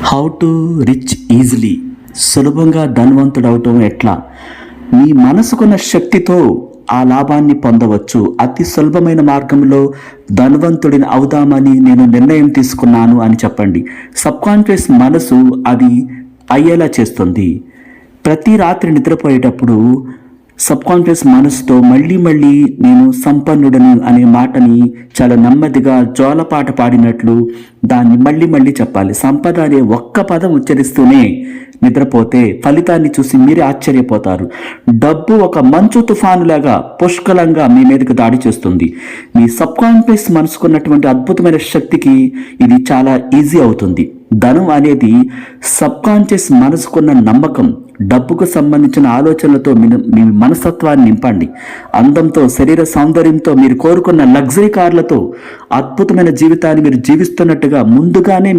How to rich easily, సులభంగా ధనవంతుడవటం ఎట్లా? మీ మనసుకున్న శక్తితో ఆ లాభాన్ని పొందవచ్చు. అతి సులభమైన మార్గంలో ధనవంతుడిని అవుదామని నేను నిర్ణయం తీసుకున్నాను అని చెప్పండి. సబ్కాన్షియస్ మనసు అది అయ్యేలా చేస్తుంది. ప్రతి రాత్రి నిద్రపోయేటప్పుడు సబ్కాన్షియస్ మనసుతో మళ్ళీ మళ్ళీ నేను సంపన్నుడను అనే మాటని చాలా నెమ్మదిగా జోలపాట పాడినట్లు దాన్ని మళ్ళీ మళ్ళీ చెప్పాలి. సంపద అనే ఒక్క పదం ఉచ్చరిస్తూనే నిద్రపోతే ఫలితాన్ని చూసి మీరే ఆశ్చర్యపోతారు. డబ్బు ఒక మంచు తుఫానులాగా పుష్కలంగా మీ మీదకి దాడి చేస్తుంది. మీ సబ్కాన్షియస్ మనసుకున్నటువంటి అద్భుతమైన శక్తికి ఇది చాలా ఈజీ అవుతుంది. ధనం అనేది సబ్కాన్షియస్ మనసుకున్న నమ్మకం. డబ్బుకు సంబంధించిన ఆలోచనలతో మీ మనస్తత్వాన్ని నింపండి. అందంతో, శరీర సౌందర్యంతో, మీరు కోరుకున్న లగ్జరీ కార్లతో అద్భుతమైన జీవితాన్ని మీరు జీవిస్తున్నట్టుగా ముందుగానే